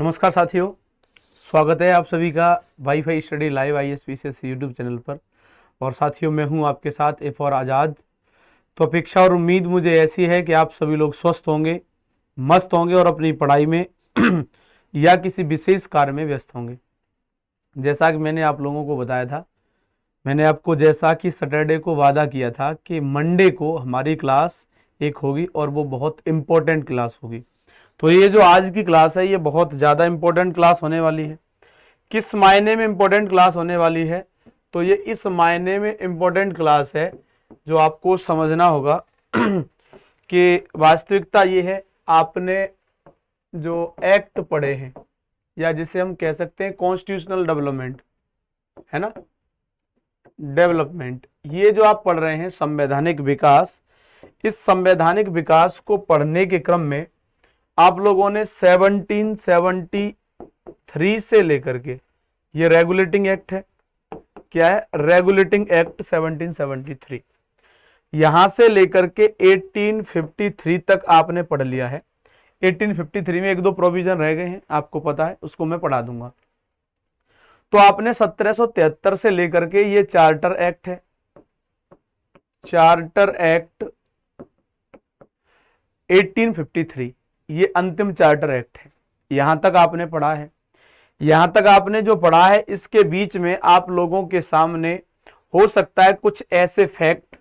नमस्कार साथियों, स्वागत है आप सभी का wifi study live ISPCS YouTube channel पर। और साथियों, मैं हूं आपके साथ ए फॉर आज़ाद। तो अपेक्षा और उम्मीद मुझे ऐसी है कि आप सभी लोग स्वस्थ होंगे, मस्त होंगे और अपनी पढ़ाई में या किसी विशेष कार्य में व्यस्त होंगे। जैसा कि मैंने आप लोगों को बताया था, मैंने आपको जैसा कि सैटरडे को वादा किया था कि मंडे को हमारी क्लास एक होगी और वो बहुत इम्पोर्टेंट क्लास होगी। तो ये जो आज की क्लास है ये बहुत ज़्यादा इम्पोर्टेंट क्लास होने वाली है। किस मायने में इम्पोर्टेंट क्लास होने वाली है? तो ये इस मायने में इम्पोर्टेंट क्लास है जो आपको समझना होगा कि वास्तविकता ये है, आपने जो एक्ट पढ़े हैं या जिसे हम कह सकते हैं कॉन्स्टिट्यूशनल डेवलपमेंट, है ना, डेवलपमेंट, ये जो आप पढ़ रहे हैं संवैधानिक विकास, इस संवैधानिक विकास को पढ़ने के क्रम में आप लोगों ने 1773 से लेकर के, ये रेगुलेटिंग एक्ट है, क्या है, रेगुलेटिंग एक्ट 1773, यहां से लेकर के 1853 तक आपने पढ़ लिया है। 1853 में एक दो प्रोविजन रह गए हैं, आपको पता है, उसको मैं पढ़ा दूंगा। तो आपने 1773 से लेकर के, ये चार्टर एक्ट है, चार्टर एक्ट 1853, ये अंतिम चार्टर एक्ट है। यहां तक आपने पढ़ा है। यहां तक आपने जो पढ़ा है, इसके बीच में आप लोगों के सामने हो सकता है कुछ ऐसे फैक्ट,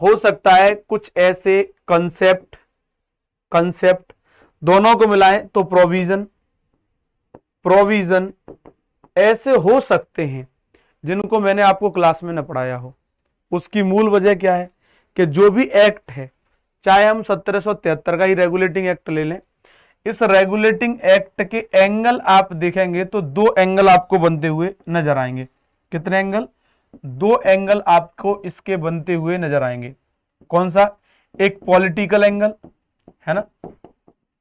हो सकता है कुछ ऐसे कंसेप्ट दोनों को मिलाएं तो प्रोविजन ऐसे हो सकते हैं जिनको मैंने आपको क्लास में न पढ़ाया हो। उसकी मूल वजह क्या है कि जो भी एक्ट है, चाहे हम 1773 का ही रेगुलेटिंग एक्ट ले लें, इस रेगुलेटिंग एक्ट के एंगल आप देखेंगे तो दो एंगल आपको बनते हुए नजर आएंगे। कितने एंगल? दो एंगल आपको इसके बनते हुए नजर आएंगे। कौन सा? एक पॉलिटिकल एंगल, है ना,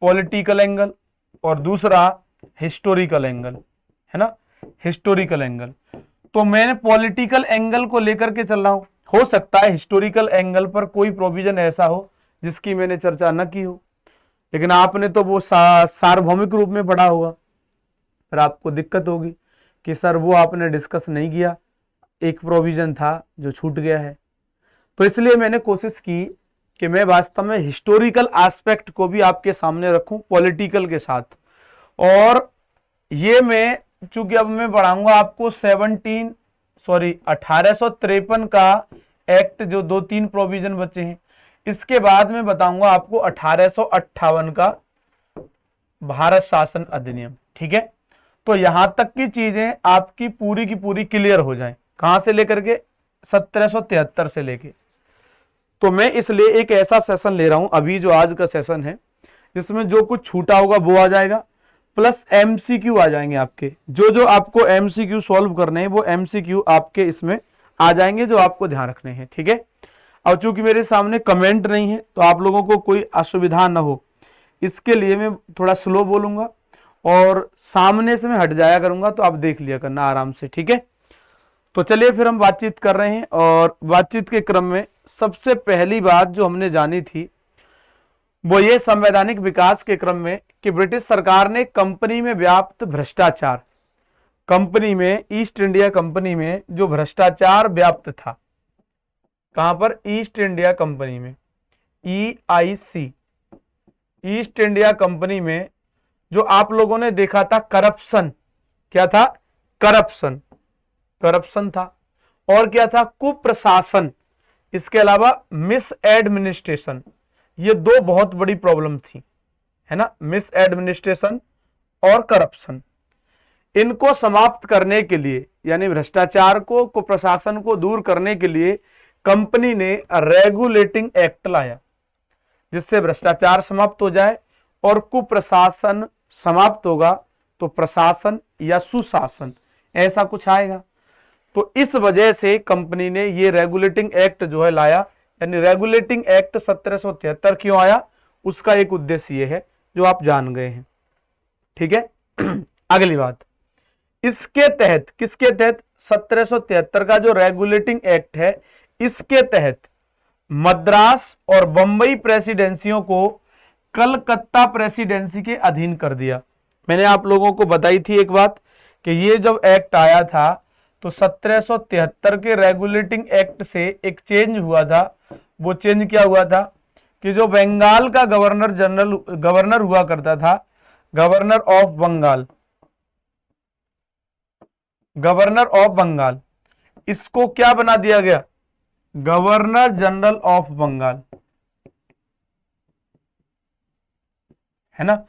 पॉलिटिकल एंगल, और दूसरा हिस्टोरिकल एंगल, है ना, हिस्टोरिकल एंगल। तो मैंने पॉलिटिकल एंगल को लेकर के चल रहा हूं। हो सकता है हिस्टोरिकल एंगल पर कोई प्रोविजन ऐसा हो जिसकी मैंने चर्चा न की हो, लेकिन आपने तो वो सार्वभौमिक रूप में पढ़ा होगा, फिर आपको दिक्कत होगी कि सर वो आपने डिस्कस नहीं किया, एक प्रोविजन था जो छूट गया है। तो इसलिए मैंने कोशिश की कि मैं वास्तव में हिस्टोरिकल एस्पेक्ट को भी आपके सामने रखूं पॉलिटिकल के साथ। और ये मैं, चूंकि अब मैं पढ़ाऊंगा आपको 1853 का एक्ट, जो दो तीन प्रोविजन बचे हैं, इसके बाद में बताऊंगा आपको 1858 का भारत शासन अधिनियम। ठीक है, तो यहां तक की चीजें आपकी पूरी की पूरी क्लियर हो जाएं। कहां से लेकर के? 1773 से लेके। तो मैं इसलिए एक ऐसा सेशन ले रहा हूं, अभी जो आज का सेशन है, जिसमें जो कुछ छूटा होगा वो आ जाएगा, प्लस MCQ आ जाएंगे आपके। जो जो आपको MCQ सॉल्व करने हैं वो MCQ आपके इसमें आ जाएंगे, जो आपको ध्यान रखने हैं। ठीक है, और चूंकि मेरे सामने कमेंट नहीं है तो आप लोगों को कोई असुविधा ना हो, इसके लिए मैं थोड़ा स्लो बोलूंगा और सामने से मैं हट जाया करूंगा, तो आप देख लिया करना आराम से। ठीक है, तो चलिए फिर हम बातचीत कर रहे हैं। और बातचीत के क्रम में सबसे पहली बात जो हमने जानी थी वो ये संवैधानिक विकास के क्रम में कि ब्रिटिश सरकार ने कंपनी में व्याप्त भ्रष्टाचार, कंपनी में, ईस्ट इंडिया कंपनी में जो भ्रष्टाचार व्याप्त था, कहां पर? ईस्ट इंडिया कंपनी में, EIC, ईस्ट इंडिया कंपनी में जो आप लोगों ने देखा था करप्शन, क्या था? करप्शन था। और क्या था? कुप्रशासन, इसके अलावा मिस एडमिनिस्ट्रेशन। ये दो बहुत बड़ी प्रॉब्लम थी, है ना, मिस एडमिनिस्ट्रेशन और करप्शन। इनको समाप्त करने के लिए, यानी भ्रष्टाचार को, कुप्रशासन को दूर करने के लिए कंपनी ने रेगुलेटिंग एक्ट लाया, जिससे भ्रष्टाचार समाप्त हो जाए और कुप्रशासन समाप्त होगा तो प्रशासन या सुशासन, ऐसा कुछ आएगा। तो इस वजह से कंपनी ने ये रेगुलेटिंग एक्ट जो है लाया, यानी रेगुलेटिंग एक्ट 1773 क्यों आया, उसका एक उद्देश्य ये है जो आप जान गए हैं। ठीक है, अगली बात, इसके तहत, किसके तहत? 1773 का जो रेगुलेटिंग एक्ट है, इसके तहत मद्रास और बंबई प्रेसिडेंसियों को कलकत्ता प्रेसिडेंसी के अधीन कर दिया। मैंने आप लोगों को बताई थी एक बात कि ये जब एक्ट आया था तो 1773 के रेगुलेटिंग एक्ट से एक चेंज हुआ था। वो चेंज क्या हुआ था कि जो बंगाल का गवर्नर हुआ करता था, गवर्नर ऑफ बंगाल, इसको क्या बना दिया गया, गवर्नर जनरल ऑफ बंगाल, है ना।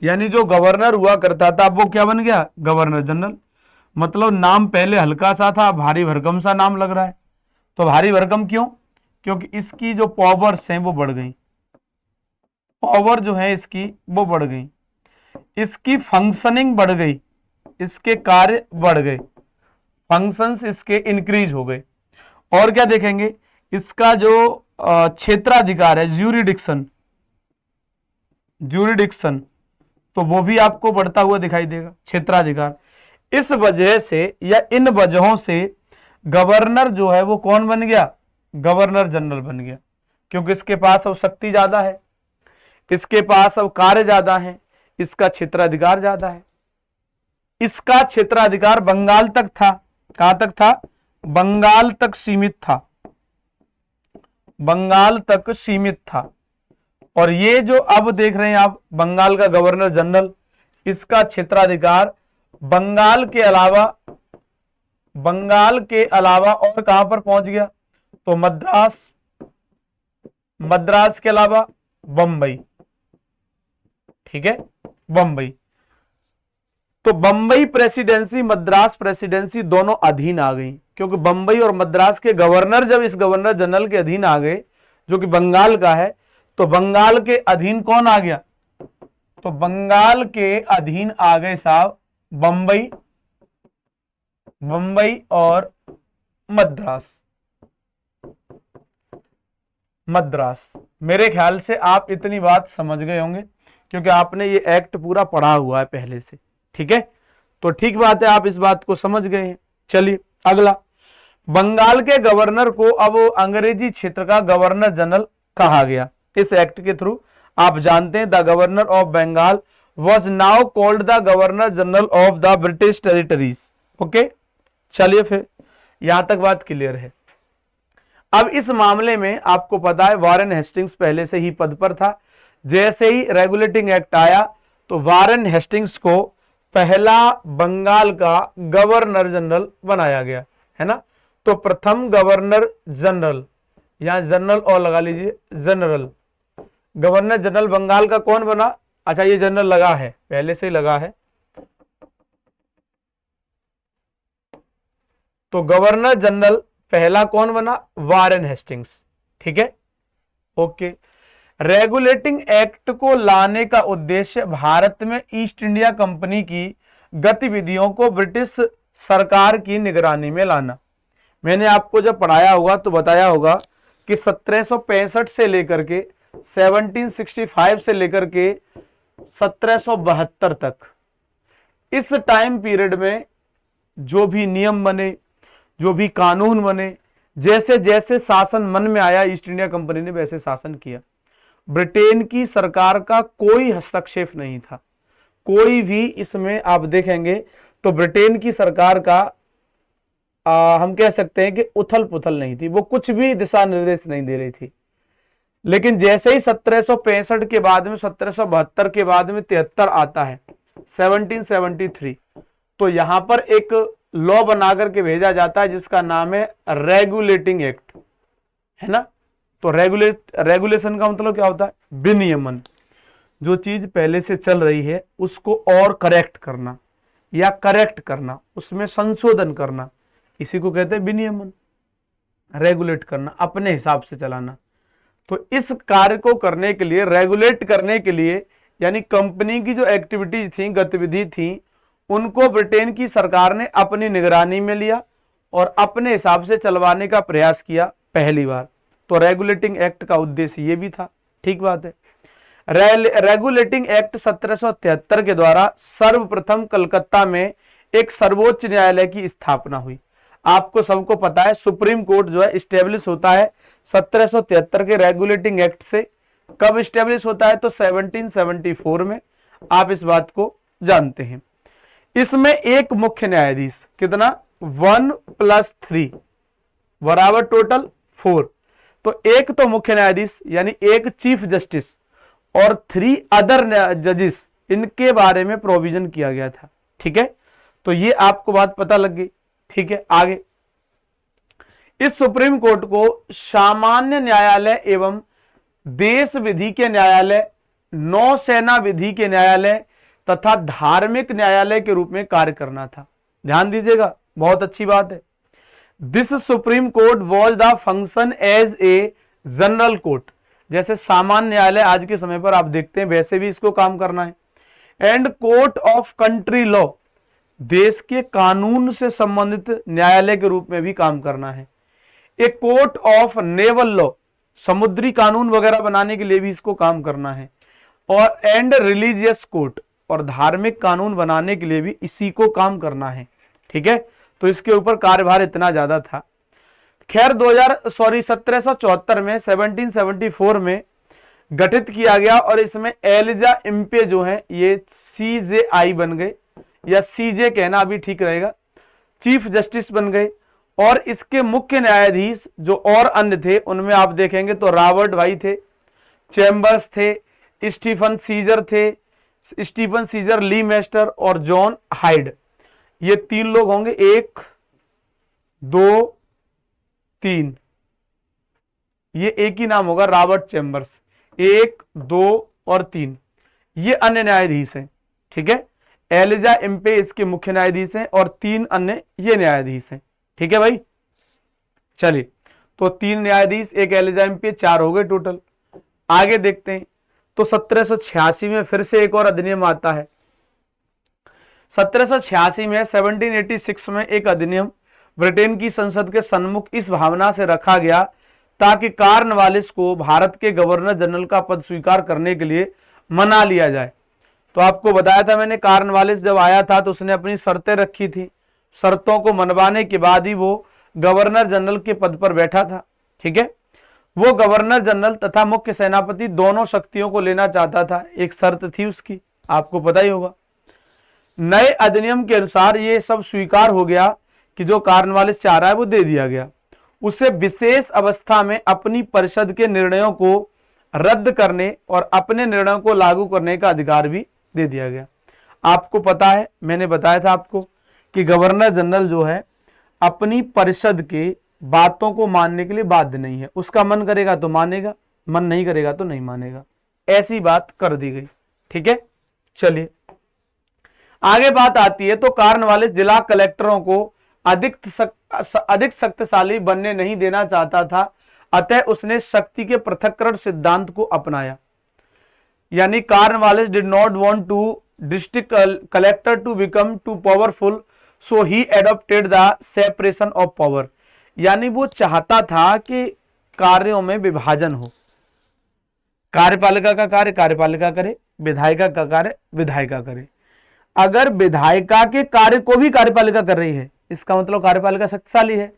यानी जो गवर्नर हुआ करता था वो क्या बन गया, गवर्नर जनरल। मतलब नाम पहले हल्का सा था, भारी भरकम सा नाम लग रहा है। तो भारी भरकम क्यों, क्योंकि इसकी जो पावर्स हैं वो बढ़ गई, पावर जो है इसकी वो बढ़ गई, इसकी फंक्शनिंग बढ़ गई, इसके कार्य बढ़ गए, फंक्शंस इसके इंक्रीज हो गए। और क्या देखेंगे, इसका जो क्षेत्राधिकार है, ज्यूरिडिक्शन, तो वो भी आपको बढ़ता हुआ दिखाई देगा, क्षेत्राधिकार। इस वजह से या इन वजहों से गवर्नर जो है वो कौन बन गया, गवर्नर जनरल बन गया, क्योंकि इसके पास अब शक्ति ज्यादा है, इसके पास अब कार्य ज्यादा है, इसका क्षेत्राधिकार ज्यादा है। इसका क्षेत्राधिकार बंगाल तक था, कहां तक था, बंगाल तक सीमित था, बंगाल तक सीमित था। और ये जो अब देख रहे हैं आप बंगाल का गवर्नर जनरल, इसका क्षेत्राधिकार बंगाल के अलावा और कहां पर पहुंच गया, तो मद्रास के अलावा बंबई, ठीक है, बंबई। तो बंबई प्रेसिडेंसी, मद्रास प्रेसिडेंसी दोनों अधीन आ गई, क्योंकि बंबई और मद्रास के गवर्नर जब इस गवर्नर जनरल के अधीन आ गए, जो कि बंगाल का है, तो बंगाल के अधीन कौन आ गया, तो बंगाल के अधीन आ गए साहब बंबई और मद्रास। मेरे ख्याल से आप इतनी बात समझ गए होंगे, क्योंकि आपने ये एक्ट पूरा पढ़ा हुआ है पहले से, ठीक है। तो ठीक बात है, आप इस बात को समझ गए हैं। चलिए अगला, बंगाल के गवर्नर को अब अंग्रेजी क्षेत्र का गवर्नर जनरल कहा गया इस एक्ट के थ्रू। आप जानते हैं the governor of Bengal was now called the governor general of the British territories. Okay, चलिए फिर यहां तक बात क्लियर है। अब इस मामले में आपको पता है वारेन हेस्टिंग्स पहले से ही पद पर था। जैसे ही रेगुलेटिंग एक्ट आया तो वारेन हेस्टिंग्स को पहला बंगाल का गवर्नर जनरल बनाया गया, है ना। तो प्रथम गवर्नर जनरल, यहां जनरल और लगा लीजिए, जनरल गवर्नर जनरल बंगाल का कौन बना, अच्छा ये जनरल लगा है, पहले से ही लगा है। तो गवर्नर जनरल पहला कौन बना, वारेन हेस्टिंग्स, ठीक है, ओके। रेगुलेटिंग एक्ट को लाने का उद्देश्य भारत में ईस्ट इंडिया कंपनी की गतिविधियों को ब्रिटिश सरकार की निगरानी में लाना। मैंने आपको जब पढ़ाया होगा तो बताया होगा कि 1765 से लेकर के 1765 से लेकर के 1772 तक, इस टाइम पीरियड में जो भी नियम बने, जो भी कानून बने, जैसे जैसे शासन मन में आया ईस्ट इंडिया कंपनी ने वैसे शासन किया। ब्रिटेन की सरकार का कोई हस्तक्षेप नहीं था, कोई भी इसमें आप देखेंगे तो ब्रिटेन की सरकार का हम कह सकते हैं कि उथल पुथल नहीं थी, वो कुछ भी दिशा निर्देश नहीं दे रही थी। लेकिन जैसे ही 1765 के बाद में, 1772 के बाद में 73 आता है, 1773, तो यहां पर एक लॉ बनाकर के भेजा जाता है जिसका नाम है रेगुलेटिंग एक्ट, है ना। तो रेगुलेशन का मतलब क्या होता है, विनियमन। जो चीज पहले से चल रही है उसको और करेक्ट करना या करेक्ट करना, उसमें संशोधन करना, इसी को कहते हैं विनियमन। रेगुलेट करना, अपने हिसाब से चलाना। तो इस कार्य को करने के लिए, रेगुलेट करने के लिए, यानी कंपनी की जो एक्टिविटीज थी, गतिविधि थी, उनको ब्रिटेन की सरकार ने अपनी निगरानी में लिया और अपने हिसाब से चलवाने का प्रयास किया पहली बार। तो रेगुलेटिंग एक्ट का उद्देश्य ये भी था, ठीक बात है। रेगुलेटिंग एक्ट 1773 के द्वारा सर्वप्रथम कलकत्ता में एक सर्वोच्च न्यायालय की स्थापना हुई। आपको सबको पता है सुप्रीम कोर्ट जो है स्टेब्लिश होता है 1773 के रेगुलेटिंग एक्ट से। कब स्टेब्लिश होता है, तो 1774 में। आप इस बात को जानते हैं। इसमें एक मुख्य न्यायाधीश, कितना 1 + 3 बराबर टोटल 4। तो एक तो मुख्य न्यायाधीश यानी एक चीफ जस्टिस और 3 अदर जजेस, इनके बारे में प्रोविजन किया गया था। ठीक है, तो ये आपको बात पता लग गई। ठीक है, आगे इस सुप्रीम कोर्ट को सामान्य न्यायालय एवं देश विधि के न्यायालय, नौसेना विधि के न्यायालय तथा धार्मिक न्यायालय के रूप में कार्य करना था। ध्यान दीजिएगा, बहुत अच्छी बात है। This supreme court was the function as a general court, जैसे सामान्य न्यायालय आज के समय पर आप देखते हैं वैसे भी इसको काम करना है। And court of country law, देश के कानून से संबंधित न्यायालय के रूप में भी काम करना है। A court of naval law, समुद्री कानून वगैरह बनाने के लिए भी इसको काम करना है। और एंड रिलीजियस कोर्ट, और धार्मिक कानून बनाने के लिए भी इसी को काम करना है। ठीक है, तो इसके ऊपर कार्यभार इतना ज्यादा था। खैर 1774 में 1774 में गठित किया गया और इसमें एलिजा इम्पे जो है ये CJI बन गए, या CJ कहना अभी ठीक रहेगा, चीफ जस्टिस बन गए। और इसके मुख्य न्यायाधीश जो और अन्य थे उनमें आप देखेंगे तो रॉबर्ट भाई थे, चैम्बर्स थे, स्टीफन सीजर थे, स्टीफन सीजर, ली मेस्टर और जॉन हाइड, ये 3 लोग होंगे। 1 2 3, ये एक ही नाम होगा, रॉबर्ट चैम्बर्स। 1 2 और 3 ये अन्य न्यायाधीश हैं। ठीक है, एलिजा इम्पे इसके मुख्य न्यायाधीश हैं और 3 अन्य ये न्यायाधीश हैं। ठीक है भाई, चलिए, तो 3 न्यायाधीश, एक एलिजा इम्पे, 4 हो गए टोटल। आगे देखते हैं, तो 1786 में फिर से एक और अधिनियम आता है। 1786 में 1786 में एक अधिनियम ब्रिटेन की संसद के सम्मुख इस भावना से रखा गया ताकि कॉर्नवालिस को भारत के गवर्नर जनरल का पद स्वीकार करने के लिए मना लिया जाए। तो आपको बताया था मैंने, कॉर्नवालिस जब आया था तो उसने अपनी शर्तें रखी थी, शर्तों को मनवाने के बाद ही वो गवर्नर जनरल के पद पर बैठा था। ठीक है, वो गवर्नर जनरल तथा मुख्य सेनापति दोनों शक्तियों को लेना चाहता था, एक शर्त थी उसकी, आपको पता ही होगा। नए अधिनियम के अनुसार ये सब स्वीकार हो गया कि जो कॉर्नवालिस चाह रहा है वो दे दिया गया। उसे विशेष अवस्था में अपनी परिषद के निर्णयों को रद्द करने और अपने निर्णयों को लागू करने का अधिकार भी दे दिया गया। आपको पता है, मैंने बताया था आपको कि गवर्नर जनरल जो है अपनी परिषद के बातों को मानने के लिए बाध्य नहीं है, उसका मन करेगा तो मानेगा, मन नहीं करेगा तो नहीं मानेगा, ऐसी बात कर दी गई। ठीक है, चलिए आगे बात आती है। तो कॉर्नवालिस जिला कलेक्टरों को अधिक शक्तिशाली बनने नहीं देना चाहता था, अतः उसने शक्ति के पृथक्करण सिद्धांत को अपनाया। यानी Cornwallis did not want to district collector to become too powerful, so he adopted the separation of power. यानी वो चाहता था कि कार्यों में विभाजन हो, कार्यपालिका का कार्य कार्यपालिका करे, विधायिका का कार्य विधायिका करे। अगर विधायिका के कार्य को भी कार्यपालिका कर रही है, इसका मतलब कार्यपालिका शक्तिशाली है।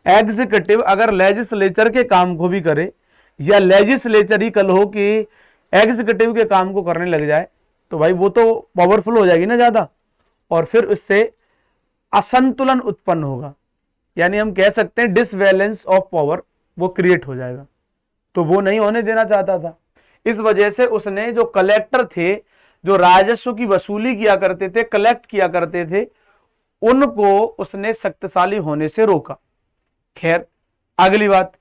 एग्जीक्यूटिव अगर लेजिस्लेचर के काम को भी करे, या लेजिस्लेचर ही कल हो कि एग्जीक्यूटिव के काम को करने लग जाए, तो भाई वो तो पावरफुल हो जाएगी ना ज्यादा, और फिर उससे असंतुलन उत्पन्न होगा। यानी हम कह सकते हैं डिसबैलेंस ऑफ पावर वो क्रिएट हो जाएगा, तो वो नहीं होने देना चाहता था। इस वजह से उसने जो कलेक्टर थे, जो राजस्व की वसूली किया करते थे, कलेक्ट किया करते थे, उनको उसने शक्तिशाली होने से रोका। खैर अगली बात,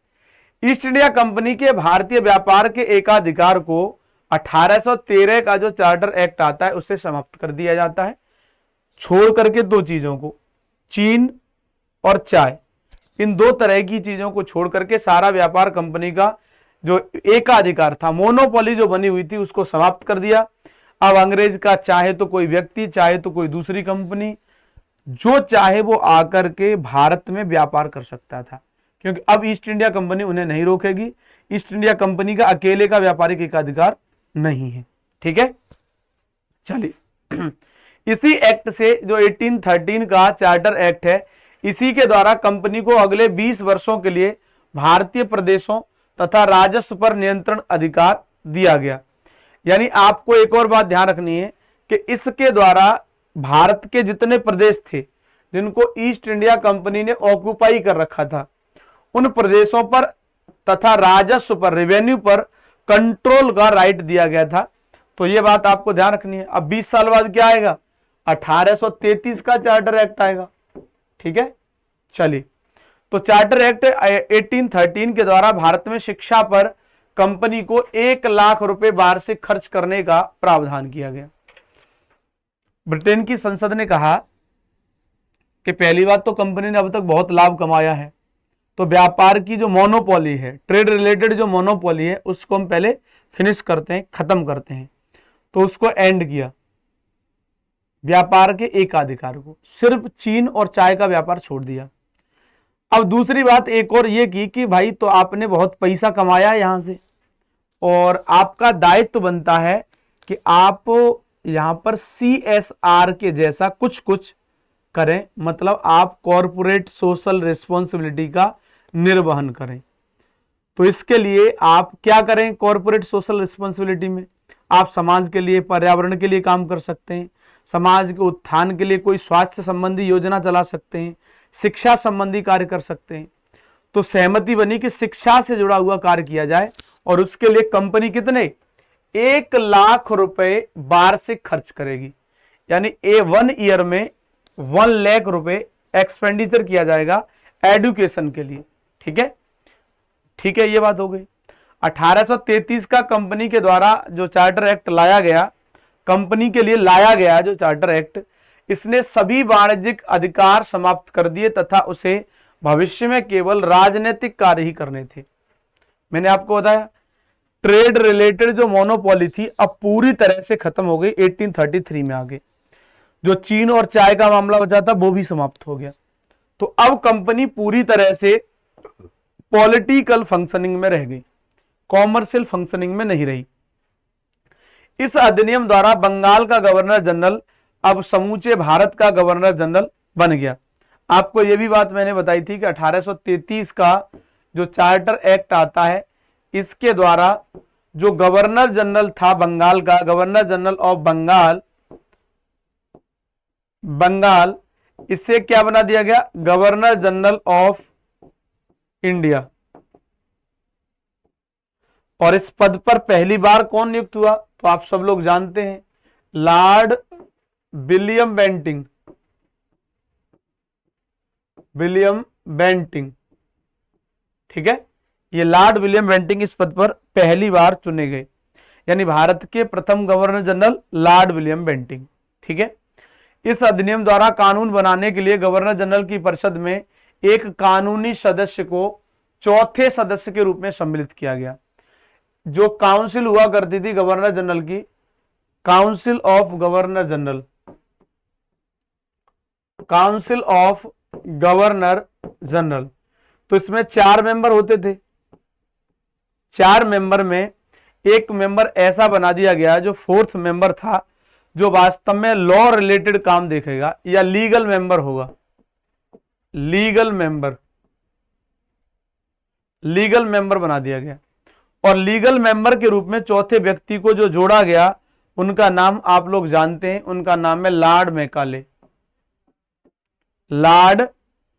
ईस्ट इंडिया कंपनी के भारतीय व्यापार के एकाधिकार को 1813 का जो चार्टर एक्ट आता है उससे समाप्त कर दिया जाता है, छोड़ करके 2 चीजों को, चीन और चाय, इन 2 तरह की चीजों को छोड़ करके सारा व्यापार कंपनी का जो एकाधिकार था, मोनोपोली जो बनी हुई थी, उसको समाप्त कर दिया। अब अंग्रेज का चाहे तो कोई व्यक्ति, चाहे तो कोई दूसरी कंपनी, जो चाहे वो आकर के भारत में व्यापार कर सकता था, क्योंकि अब ईस्ट इंडिया कंपनी उन्हें नहीं रोकेगी। ईस्ट इंडिया कंपनी का अकेले का व्यापारिक एकाधिकार नहीं है। ठीक है, चलिए इसी एक्ट से जो 1813 का चार्टर एक्ट है, इसी के द्वारा कंपनी को अगले 20 वर्षों के लिए भारतीय प्रदेशों तथा राजस्व पर नियंत्रण अधिकार दिया गया। यानी आपको एक और बात ध्यान रखनी है कि इसके द्वारा भारत के जितने प्रदेश थे जिनको ईस्ट इंडिया कंपनी ने ऑक्युपाई कर रखा था, उन प्रदेशों पर तथा राजस्व पर, रेवेन्यू पर कंट्रोल का राइट दिया गया था। तो ये बात आपको ध्यान रखनी है। अब 20 साल बाद क्या आएगा? 1833 का चार्टर एक्ट आएगा। ठीक है, चलिए, तो चार्टर एक्ट 1813 के द्वारा भारत में शिक्षा पर कंपनी को 1 लाख रुपए वार्षिक खर्च करने का प्रावधान किया गया। ब्रिटेन की संसद ने कहा कि पहली बात तो कंपनी ने अब तक बहुत लाभ कमाया है, तो व्यापार की जो मोनोपोली है, ट्रेड रिलेटेड जो मोनोपोली है, उसको हम पहले फिनिश करते हैं, खत्म करते हैं। तो उसको एंड किया, व्यापार के एकाधिकार को, सिर्फ चीन और चाय का व्यापार छोड़ दिया। अब दूसरी बात एक और ये की कि भाई तो आपने बहुत पैसा कमाया है यहां से, और आपका दायित्व बनता है कि आप यहां पर CSR के जैसा कुछ कुछ करें, मतलब आप कॉरपोरेट सोशल रिस्पॉन्सिबिलिटी का निर्वहन करें। तो इसके लिए आप क्या करें? कॉरपोरेट सोशल रिस्पॉन्सिबिलिटी में आप समाज के लिए, पर्यावरण के लिए काम कर सकते हैं, समाज के उत्थान के लिए कोई स्वास्थ्य संबंधी योजना चला सकते हैं, शिक्षा संबंधी कार्य कर सकते हैं। तो सहमति बनी कि शिक्षा से जुड़ा हुआ कार्य किया जाए, और उसके लिए कंपनी कितने? 1 लाख रुपए वार्षिक खर्च करेगी, यानी 1 ईयर में 1 लाख रुपए एक्सपेंडिचर किया जाएगा एडुकेशन के लिए। ठीक है, ठीक है, ये बात हो गई। 1833 का कंपनी के द्वारा जो चार्टर एक्ट लाया गया, कंपनी के लिए लाया गया जो चार्टर एक्ट, इसने सभी वाणिज्यिक अधिकार समाप्त कर दिए तथा उसे भविष्य में केवल राजनीतिक कार्य ही करने थे। मैंने आपको बताया ट्रेड रिलेटेड जो मोनोपोली थी अब पूरी तरह से खत्म हो गई 1833 में। आगे जो चीन और चाय का मामला बचा था वो भी समाप्त हो गया। तो अब कंपनी पूरी तरह से पॉलिटिकल फंक्शनिंग में रह गई, कॉमर्शियल फंक्शनिंग में नहीं रही। इस अधिनियम द्वारा बंगाल का गवर्नर जनरल अब समूचे भारत का गवर्नर जनरल बन गया। आपको यह भी बात मैंने बताई थी कि 1833 का जो चार्टर एक्ट आता है, इसके द्वारा जो गवर्नर जनरल था बंगाल का, गवर्नर जनरल ऑफ बंगाल, इससे क्या बना दिया गया? Governor general of India. और इस पद पर पहली बार कौन नियुक्त हुआ? तो आप सब लोग जानते हैं, lord William Bentinck. William Bentinck, ठीक है, ये लॉर्ड विलियम बेंटिंग इस पद पर पहली बार चुने गए, यानी भारत के प्रथम governor general lord William Bentinck. ठीक है, इस अधिनियम द्वारा कानून बनाने के लिए गवर्नर जनरल की परिषद में एक कानूनी सदस्य को चौथे सदस्य के रूप में सम्मिलित किया गया। जो काउंसिल हुआ करती थी गवर्नर जनरल की, council of governor general, council of governor general, तो इसमें 4 मेंबर होते थे। 4 मेंबर में एक मेंबर ऐसा बना दिया गया जो 4th मेंबर था, जो वास्तव में लॉ रिलेटेड काम देखेगा या लीगल मेंबर होगा। लीगल मेंबर बना दिया गया, और लीगल मेंबर के रूप में चौथे व्यक्ति को जो जोड़ा गया, उनका नाम आप लोग जानते हैं, उनका नाम है Lord Macaulay. Lord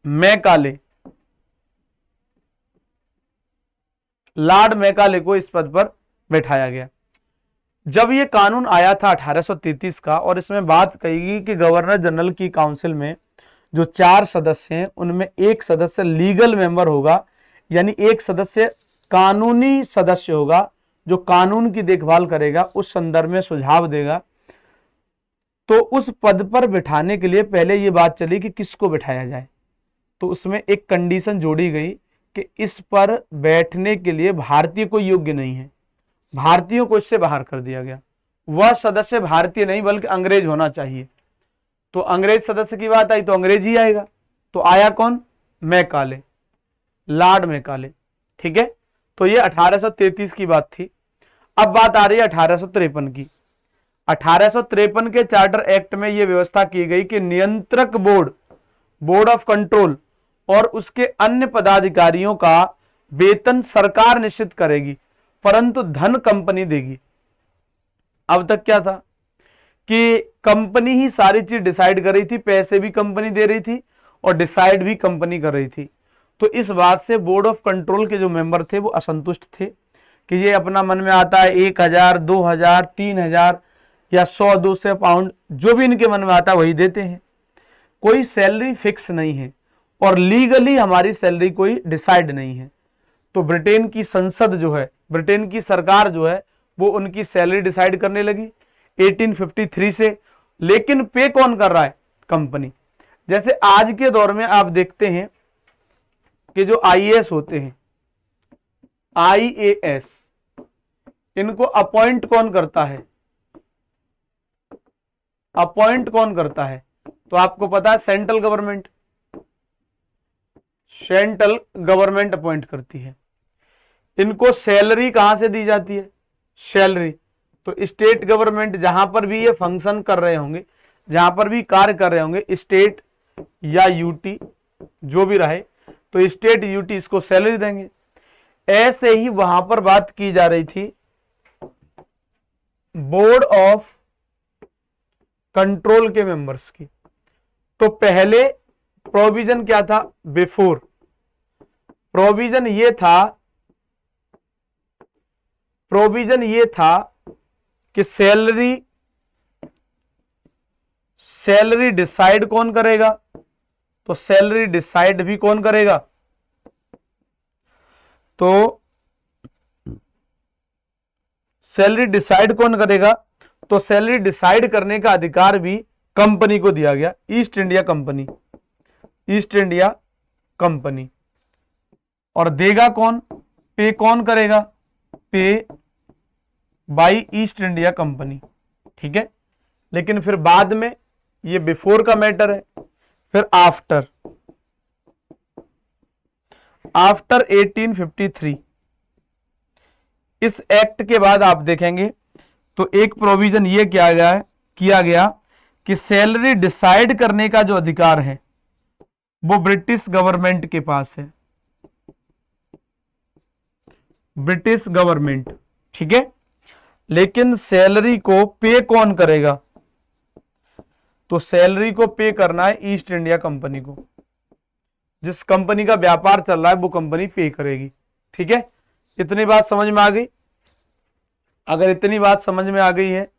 Macaulay, Lord Macaulay को इस पद पर बैठाया गया। जब यह कानून आया था 1833 का, और इसमें बात कही गई कि गवर्नर जनरल की काउंसिल में जो 4 सदस्य हैं, उनमें एक सदस्य लीगल मेंबर होगा, यानी एक सदस्य कानूनी सदस्य होगा जो कानून की देखभाल करेगा, उस संदर्भ में सुझाव देगा। तो उस पद पर बिठाने के लिए पहले यह बात चली कि किसको बिठाया जाए, तो उसमें एक कंडीशन जोड़ी गई कि इस पर बैठने के लिए भारतीय कोई योग्य नहीं है, भारतीयों को इससे बाहर कर दिया गया। वह सदस्य भारतीय नहीं बल्कि अंग्रेज होना चाहिए। तो अंग्रेज सदस्य की बात आई तो अंग्रेज ही आएगा। तो आया कौन? Macaulay, Lord Macaulay. ठीक है, तो ये 1833 की बात थी। अब बात आ रही है 1853 की। 1853 के चार्टर एक्ट में यह व्यवस्था की गई कि नियंत्रक बोर्ड, बोर्ड ऑफ कंट्रोल, और उसके अन्य पदाधिकारियों का वेतन सरकार निश्चित करेगी, परंतु धन कंपनी देगी। अब तक क्या था? कि कंपनी ही सारी चीज डिसाइड कर रही थी, पैसे भी कंपनी दे रही थी और डिसाइड भी कंपनी कर रही थी। तो इस बात से बोर्ड ऑफ कंट्रोल के जो मेंबर थे वो असंतुष्ट थे कि ये अपना मन में आता है 1000, 2000, 3000 या 100-200 पाउंड, जो भी इनके मन में आता है वही देते हैं, कोई सैलरी फिक्स नहीं है और लीगली हमारी सैलरी कोई डिसाइड नहीं है। तो ब्रिटेन की संसद जो है, ब्रिटेन की सरकार जो है, वो उनकी सैलरी डिसाइड करने लगी 1853 से। लेकिन पे कौन कर रहा है? कंपनी। जैसे आज के दौर में आप देखते हैं कि जो आईएएस होते हैं, आईएएस, इनको अपॉइंट कौन करता है? अपॉइंट कौन करता है? तो आपको पता है central government, central government appoint करती है। इनको सैलरी कहां से दी जाती है? सैलरी तो स्टेट गवर्नमेंट, जहां पर भी ये फंक्शन कर रहे होंगे, जहां पर भी कार्य कर रहे होंगे, स्टेट या यूटी जो भी रहे, तो स्टेट यूटी इसको सैलरी देंगे। ऐसे ही वहां पर बात की जा रही थी बोर्ड ऑफ कंट्रोल के मेंबर्स की। तो पहले प्रोविजन क्या था? बिफोर प्रोविजन ये था कि सैलरी डिसाइड कौन करेगा? तो सैलरी डिसाइड भी कौन करेगा? तो सैलरी डिसाइड कौन करेगा? तो सैलरी डिसाइड करने का अधिकार भी कंपनी को दिया गया, east India company, east India company. और देगा कौन? पे कौन करेगा? पे बाई ईस्ट इंडिया कंपनी। ठीक है, लेकिन फिर बाद में, ये बिफोर का मैटर है, फिर आफ्टर 1853 इस एक्ट के बाद आप देखेंगे तो एक प्रोविजन ये किया गया कि सैलरी डिसाइड करने का जो अधिकार है वो ब्रिटिश गवर्नमेंट के पास है, ब्रिटिश गवर्नमेंट। ठीक है, लेकिन सैलरी को पे कौन करेगा? तो सैलरी को पे करना है ईस्ट इंडिया कंपनी को। जिस कंपनी का व्यापार चल रहा है वो कंपनी पे करेगी। ठीक है, इतनी बात समझ में आ गई? अगर इतनी बात समझ में आ गई है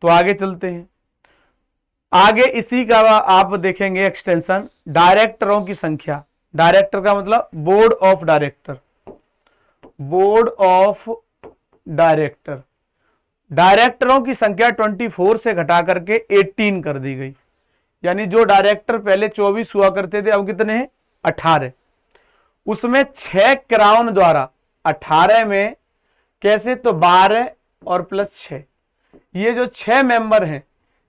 तो आगे चलते हैं। आगे इसी का आप देखेंगे एक्सटेंशन, डायरेक्टरों की संख्या। डायरेक्टर का मतलब board of director, board of director. डायरेक्टरों की संख्या 24 से घटा करके 18 कर दी गई। यानी जो डायरेक्टर पहले 24 हुआ करते थे, अब कितने हैं? 18। उसमें 6 क्राउन द्वारा, 18 में कैसे? तो 12 और प्लस 6, ये जो 6 मेंबर हैं,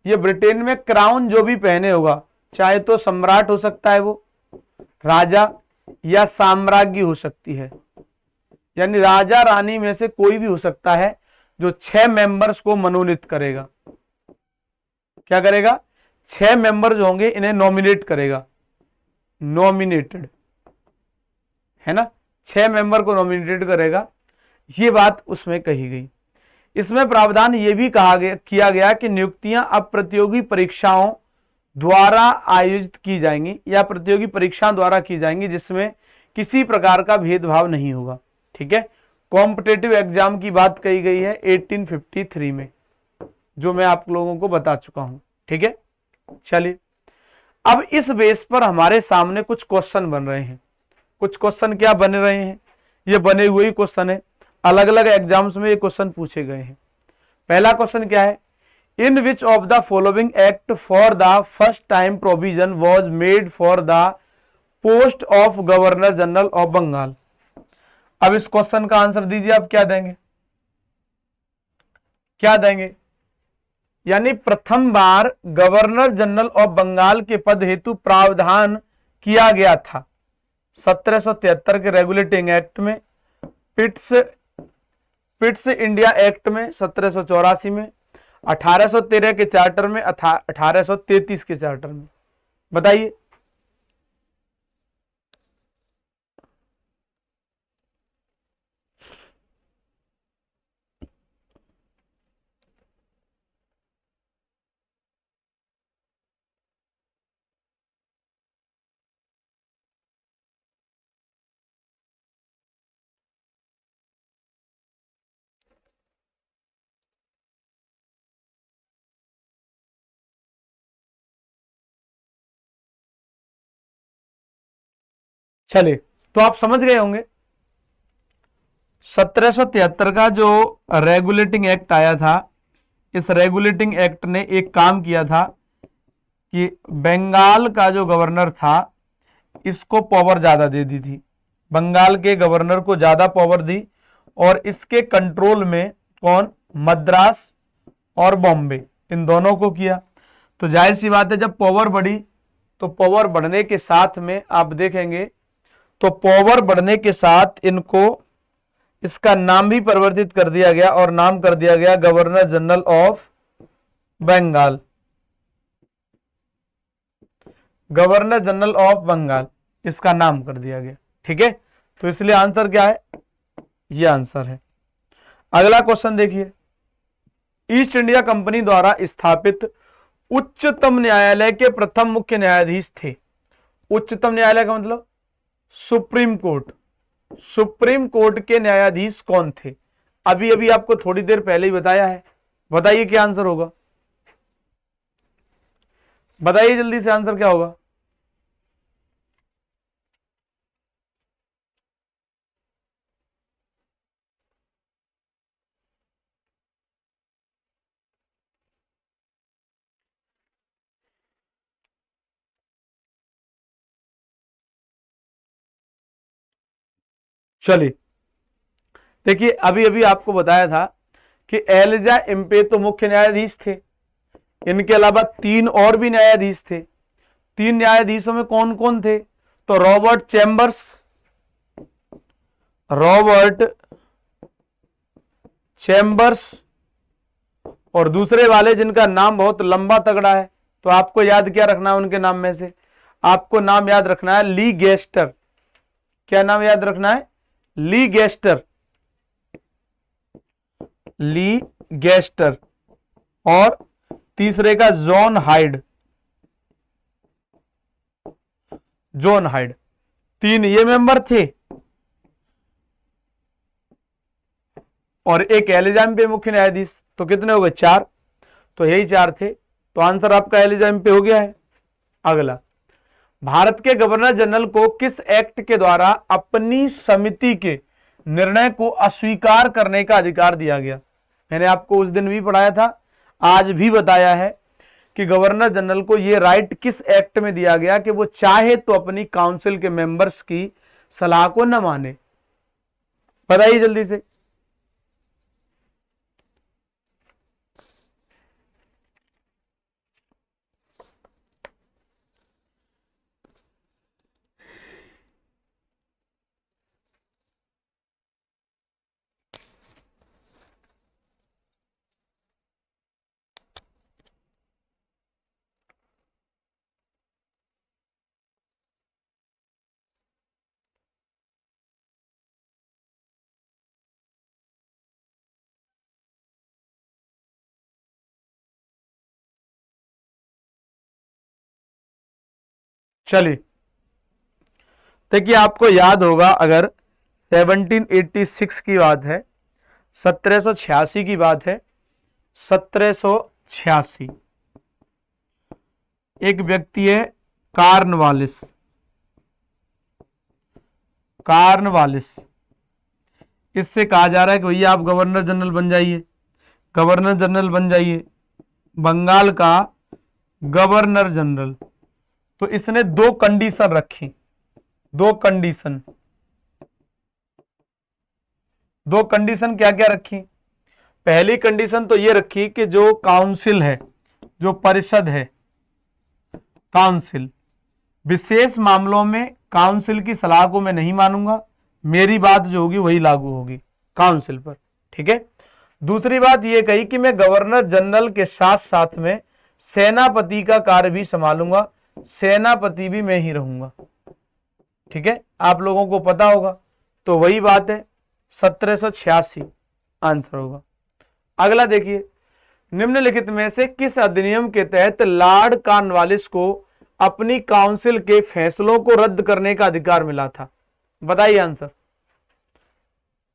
ये ब्रिटेन में क्राउन जो भी पहने होगा, चाहे तो सम्राट हो सकता है, वो राजा, या साम्राज्ञी हो सकती है, यानी राजा रानी में से कोई भी हो सकता है, जो 6 मेंबर्स को मनोनीत करेगा। क्या करेगा? 6 मेंबर जो होंगे इन्हें नॉमिनेट करेगा, नॉमिनेटेड है ना, 6 मेंबर को नॉमिनेटेड करेगा। ये बात उसमें कही गई। इसमें प्रावधान यह भी किया गया कि नियुक्तियां अब प्रतियोगी परीक्षाओं द्वारा आयोजित की जाएंगी या प्रतियोगी परीक्षा द्वारा की जाएंगी, जिसमें किसी प्रकार का भेदभाव नहीं होगा। ठीक है, कॉम्पिटेटिव एग्जाम की बात कही गई है 1853 में, जो मैं आप लोगों को बता चुका हूं। ठीक है, चलिए अब इस बेस पर हमारे सामने कुछ क्वेश्चन बन रहे हैं। कुछ क्वेश्चन क्या बन रहे हैं? ये बने हुए ही क्वेश्चन है, अलग अलग एग्जाम्स में ये क्वेश्चन पूछे गए हैं। पहला क्वेश्चन क्या है? In which of the following act for the first time provision was made for the post of governor general of Bengal. अब इस क्वेश्चन का आंसर दीजिए, आप क्या देंगे? क्या देंगे? यानी प्रथम बार गवर्नर जनरल ऑफ बंगाल के पद हेतु प्रावधान किया गया था 1773 के रेगुलेटिंग एक्ट में, पिट्स इंडिया एक्ट में 1784 में, 1813 के चार्टर में, 1833 के चार्टर में। बताइए। चलिए, तो आप समझ गए होंगे 1773 का जो रेगुलेटिंग एक्ट आया था, इस रेगुलेटिंग एक्ट ने एक काम किया था कि बंगाल का जो गवर्नर था इसको पावर ज्यादा दे दी थी, बंगाल के गवर्नर को ज्यादा पावर दी, और इसके कंट्रोल में कौन, मद्रास और बॉम्बे, इन दोनों को किया। तो जाहिर सी बात है जब पावर बढ़ी तो पावर बढ़ने के साथ में आप देखेंगे तो पावर बढ़ने के साथ इनको इसका नाम भी परिवर्तित कर दिया गया और नाम कर दिया गया governor general of Bengal, governor general of Bengal इसका नाम कर दिया गया। ठीक है, तो इसलिए आंसर क्या है, ये आंसर है। अगला क्वेश्चन देखिए, ईस्ट इंडिया कंपनी द्वारा स्थापित उच्चतम न्यायालय के प्रथम मुख्य न्यायाधीश थे। उच्चतम न्यायालय का मतलब सुप्रीम कोर्ट, सुप्रीम कोर्ट के न्यायाधीश कौन थे? अभी अभी आपको थोड़ी देर पहले ही बताया है, बताइए क्या आंसर होगा, बताइए जल्दी से आंसर क्या होगा। चलिए देखिए, अभी अभी आपको बताया था कि एलिजा इम्पे तो मुख्य न्यायाधीश थे, इनके अलावा तीन और भी न्यायाधीश थे। तीन न्यायाधीशों में कौन कौन थे? तो रॉबर्ट चैम्बर्स, रॉबर्ट चैम्बर्स, और दूसरे वाले जिनका नाम बहुत लंबा तगड़ा है, तो आपको याद क्या रखना है उनके नाम में से? आपको नाम याद रखना है ली गेस्टर। क्या नाम याद रखना है? ली गेस्टर, ली गेस्टर। और तीसरे का जॉन हाइड, जॉन हाइड। तीन ये मेंबर थे और एक एलिजाम पे मुख्य न्यायाधीश, तो कितने हो गए? चार। तो यही चार थे, तो आंसर आपका एलिजाम पे हो गया है। अगला, भारत के गवर्नर जनरल को किस एक्ट के द्वारा अपनी समिति के निर्णय को अस्वीकार करने का अधिकार दिया गया? मैंने आपको उस दिन भी पढ़ाया था, आज भी बताया है कि गवर्नर जनरल को यह राइट किस एक्ट में दिया गया कि वो चाहे तो अपनी काउंसिल के मेंबर्स की सलाह को न माने। बताइए जल्दी से। चलिए देखिए, आपको याद होगा अगर 1786 की बात है, 1786 की बात है, 1786, एक व्यक्ति है कार्नवालिस, कार्नवालिस, इससे कहा जा रहा है कि भैया आप गवर्नर जनरल बन जाइए, गवर्नर जनरल बन जाइए, बंगाल का गवर्नर जनरल। तो इसने दो कंडीशन रखी, दो कंडीशन, दो कंडीशन क्या क्या रखी? पहली कंडीशन तो ये रखी कि जो काउंसिल है, जो परिषद है, काउंसिल, विशेष मामलों में काउंसिल की सलाह को मैं नहीं मानूंगा, मेरी बात जो होगी वही लागू होगी काउंसिल पर। ठीक है। दूसरी बात यह कही कि मैं गवर्नर जनरल के साथ साथ में सेनापति का कार्य भी संभालूंगा, सेनापति भी मैं ही रहूंगा। ठीक है, आप लोगों को पता होगा, तो वही बात है 1786 आंसर होगा। अगला देखिए, निम्नलिखित में से किस अधिनियम के तहत लॉर्ड कॉर्नवालिस को अपनी काउंसिल के फैसलों को रद्द करने का अधिकार मिला था? बताइए आंसर,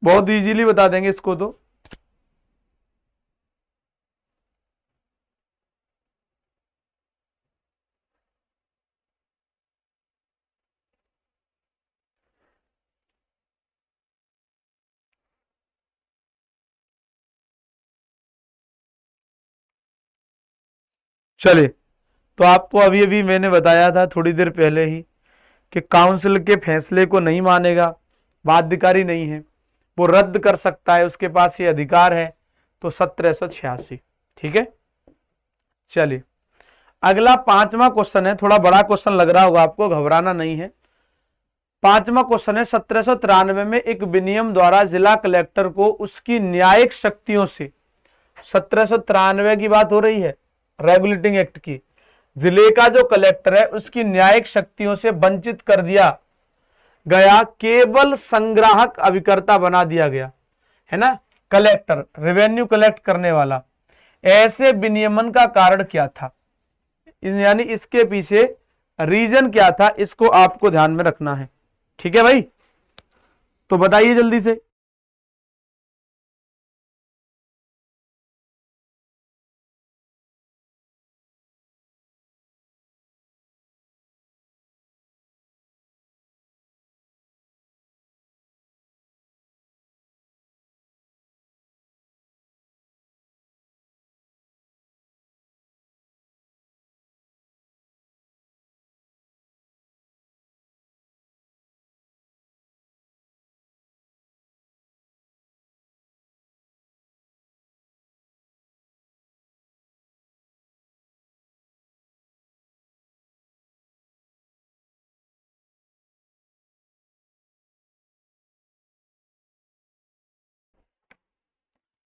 बहुत इजीली बता देंगे इसको तो। चलिए, तो आपको अभी अभी मैंने बताया था थोड़ी देर पहले ही कि काउंसिल के फैसले को नहीं मानेगा, बाध्यकारी नहीं है, वो रद्द कर सकता है, उसके पास ये अधिकार है। तो 1786। ठीक है। चलिए, अगला 5वां क्वेश्चन है, थोड़ा बड़ा क्वेश्चन लग रहा होगा आपको, घबराना नहीं है। 5वां क्वेश्चन है, 1793 में एक विनियम द्वारा जिला कलेक्टर को उसकी न्यायिक शक्तियों से, 1793 की बात हो रही है, रेगुलेटिंग एक्ट की, जिले का जो कलेक्टर है उसकी न्यायिक शक्तियों से वंचित कर दिया गया, केवल संग्राहक अभिकर्ता बना दिया गया, है ना, कलेक्टर रेवेन्यू कलेक्ट करने वाला। ऐसे विनियमन का कारण क्या था, यानी इसके पीछे रीजन क्या था, इसको आपको ध्यान में रखना है। ठीक है भाई, तो बताइए जल्दी से।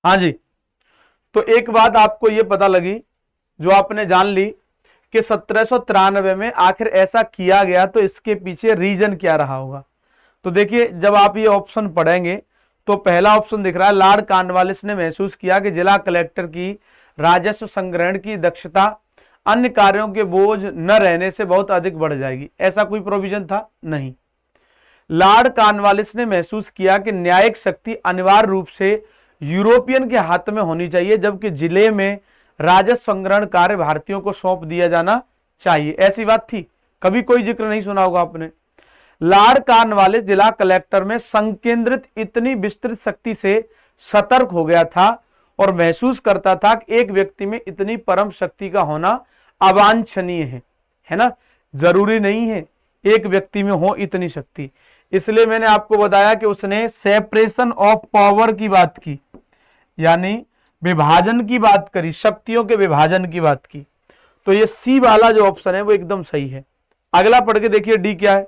हाँ जी, तो एक बात आपको यह पता लगी, जो आपने जान ली कि 1793 में आखिर ऐसा किया गया, तो इसके पीछे रीजन क्या रहा होगा। तो देखिए, जब आप ये ऑप्शन पढ़ेंगे तो पहला ऑप्शन दिख रहा है, लॉर्ड कॉर्नवालिस ने महसूस किया कि जिला कलेक्टर की राजस्व संग्रहण की दक्षता अन्य कार्यों के बोझ न रहने से बहुत अधिक बढ़ जाएगी। ऐसा कोई प्रोविजन था नहीं। लॉर्ड कॉर्नवालिस ने महसूस किया कि न्यायिक शक्ति अनिवार्य रूप से यूरोपियन के हाथ में होनी चाहिए, जबकि जिले में राजस्व संग्रहण कार्य भारतीयों को सौंप दिया जाना चाहिए। ऐसी बात थी, कभी कोई जिक्र नहीं सुना होगा आपने। लॉर्ड कॉर्नवालिस जिला कलेक्टर में संकेंद्रित इतनी विस्तृत शक्ति से सतर्क हो गया था और महसूस करता था कि एक व्यक्ति में इतनी परम शक्ति का होना अवांछनीय है ना, जरूरी नहीं है एक व्यक्ति में हो इतनी शक्ति। इसलिए मैंने आपको बताया कि उसने सेपरेशन ऑफ पावर की बात की, यानी विभाजन की बात करी, शक्तियों के विभाजन की बात की। तो ये सी वाला जो ऑप्शन है वो एकदम सही है। अगला पढ़ के देखिए, डी क्या है।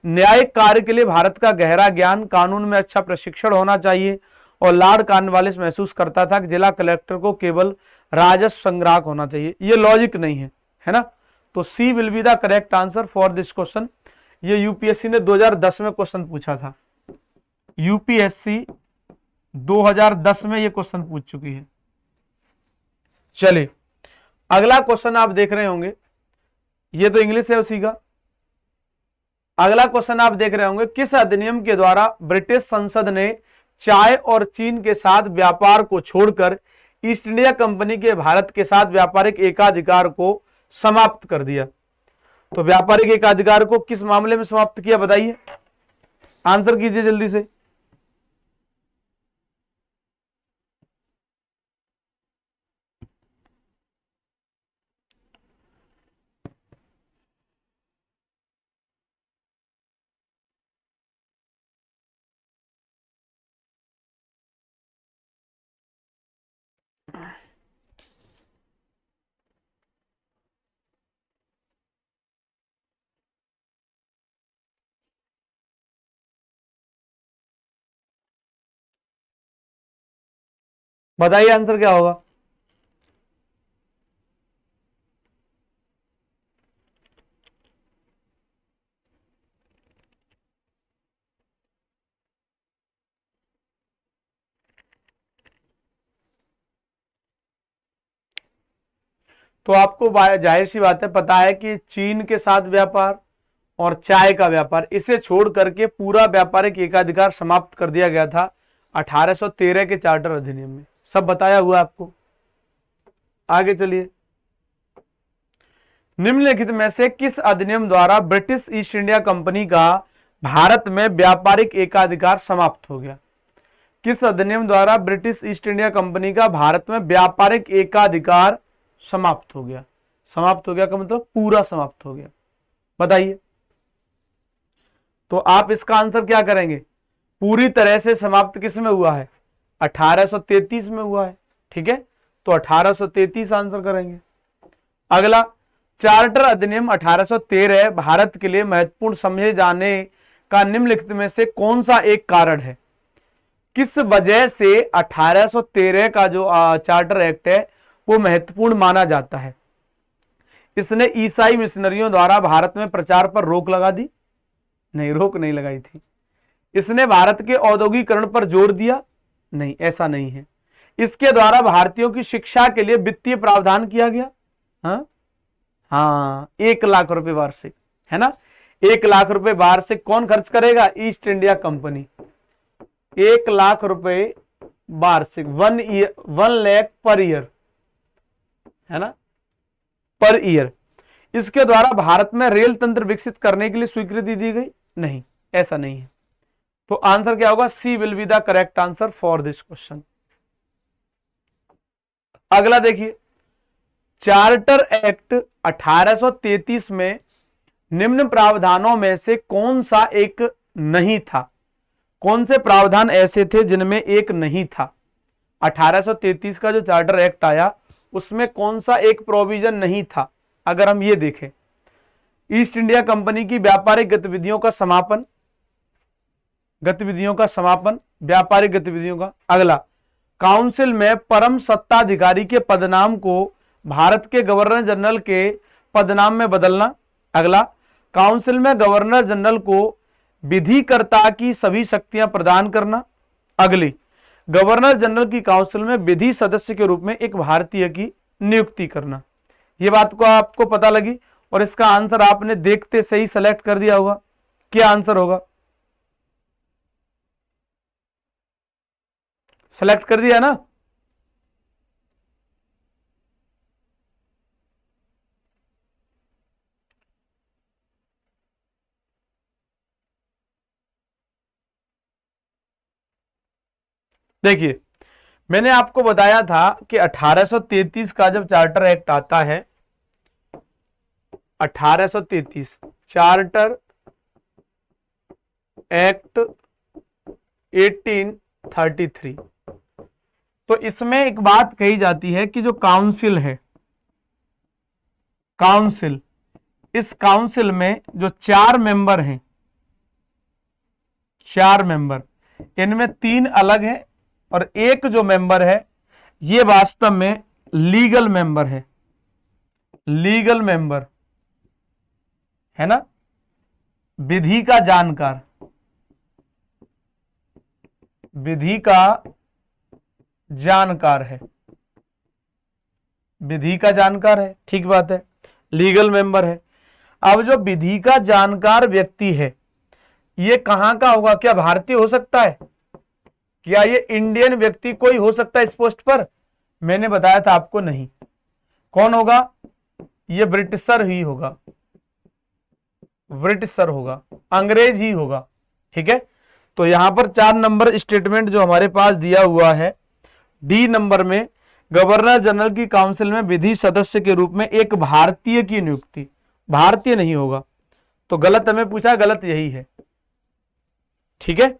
न्यायिक कार्य के लिए भारत का गहरा ज्ञान, कानून में अच्छा प्रशिक्षण होना चाहिए, और लॉर्ड कॉर्नवालिस महसूस करता था कि जिला कलेक्टर को केवल राजस्व संग्राहक होना चाहिए। ये लॉजिक नहीं है ना। तो C will be the correct answer for this question. ये यूपीएससी ने 2010 में क्वेश्चन पूछा था, यूपीएससी 2010 में ये क्वेश्चन पूछ चुकी है। चलिए, अगला क्वेश्चन आप देख रहे होंगे, ये तो इंग्लिश है उसी का। अगला क्वेश्चन आप देख रहे होंगे, किस अधिनियम के द्वारा ब्रिटिश संसद ने चाय और चीन के साथ व्यापार को छोड़कर ईस्ट इंडिया कंपनी के भारत के साथ व्यापारिक एकाधिकार को समाप्त कर दिया। तो व्यापारिक एकाधिकार को किस मामले में समाप्त किया, बताइए, आंसर कीजिए जल्दी से। बताइए आंसर क्या होगा। तो आपको जाहिर सी बात है पता है कि चीन के साथ व्यापार और चाय का व्यापार, इसे छोड़ करके पूरा व्यापारिक एकाधिकार समाप्त कर दिया गया था 1813 के चार्टर अधिनियम में। सब बताया हुआ आपको। आगे चलिए, निम्नलिखित में से किस अधिनियम द्वारा ब्रिटिश ईस्ट इंडिया कंपनी का भारत में व्यापारिक एकाधिकार समाप्त हो गया। किस अधिनियम द्वारा ब्रिटिश ईस्ट इंडिया कंपनी का भारत में व्यापारिक एकाधिकार समाप्त हो गया। समाप्त हो गया का मतलब पूरा समाप्त हो गया। बताइए, तो आप इसका आंसर क्या करेंगे? पूरी तरह से समाप्त किस में हुआ है? 1833 में हुआ है। ठीक है, तो 1833 आंसर करेंगे। अगला, चार्टर अधिनियम 1813 भारत के लिए महत्वपूर्ण समझे जाने का निम्नलिखित में से कौन सा एक कारण है? किस वजह से 1813 का जो चार्टर एक्ट है वो महत्वपूर्ण माना जाता है? इसने ईसाई मिशनरियों द्वारा भारत में प्रचार पर रोक लगा दी? नहीं, रोक नहीं लगाई थी। इसने भारत के औद्योगिकरण पर जोर दिया? नहीं, ऐसा नहीं है। इसके द्वारा भारतीयों की शिक्षा के लिए वित्तीय प्रावधान किया गया? हाँ, 1 लाख रुपए वार्षिक, है ना। 1 लाख रुपए वार्षिक कौन खर्च करेगा? East India company. 1 लाख रुपए वार्षिक, 1 लाख पर ईयर, है ना, पर ईयर। इसके द्वारा भारत में रेल तंत्र विकसित करने के लिए स्वीकृति दी गई? नहीं, ऐसा नहीं है। तो आंसर क्या होगा? C will be the correct answer for this question. अगला देखिए, चार्टर एक्ट 1833 में निम्न प्रावधानों में से कौन सा एक नहीं था? कौन से प्रावधान ऐसे थे जिनमें एक नहीं था? 1833 का जो चार्टर एक्ट आया उसमें कौन सा एक प्रोविजन नहीं था? अगर हम ये देखें, ईस्ट इंडिया कंपनी की व्यापारिक गतिविधियों का समापन, व्यापारिक गतिविधियों का। अगला, काउंसिल में परम सत्ताधिकारी के पदनाम को भारत के गवर्नर जनरल के पदनाम में बदलना। अगला, काउंसिल में गवर्नर जनरल को विधिकर्ता की सभी शक्तियां प्रदान करना। अगली, गवर्नर जनरल की काउंसिल में विधि सदस्य के रूप में एक भारतीय की नियुक्ति करना। यह बात को आपको पता लगी और इसका आंसर आपने देखते से ही सेलेक्ट कर दिया होगा। क्या आंसर होगा? सेलेक्ट कर दिया ना? देखिए, मैंने आपको बताया था कि 1833 का जब चार्टर एक्ट आता है, 1833 चार्टर एक्ट 1833, तो इसमें एक बात कही जाती है कि जो काउंसिल है, काउंसिल, इस काउंसिल में जो 4 मेंबर हैं, 4 मेंबर, इनमें 3 अलग हैं और एक जो मेंबर है ये वास्तव में लीगल मेंबर है, लीगल मेंबर, है ना, विधि का जानकार, विधि का जानकार है, विधि का जानकार है। ठीक बात है, लीगल मेंबर है। अब जो विधि का जानकार व्यक्ति है ये कहां का होगा? क्या भारतीय हो सकता है? क्या ये इंडियन व्यक्ति कोई हो सकता है इस पोस्ट पर? मैंने बताया था आपको नहीं। कौन होगा? ये ब्रिटिशर ही होगा, ब्रिटिशर होगा, अंग्रेज ही होगा। ठीक है, तो यहां पर 4 नंबर स्टेटमेंट जो हमारे पास दिया हुआ है, डी नंबर में गवर्नर जनरल की काउंसिल में विधि सदस्य के रूप में एक भारतीय की नियुक्ति, भारतीय नहीं होगा। तो गलत हमें पूछा, गलत यही है। ठीक है,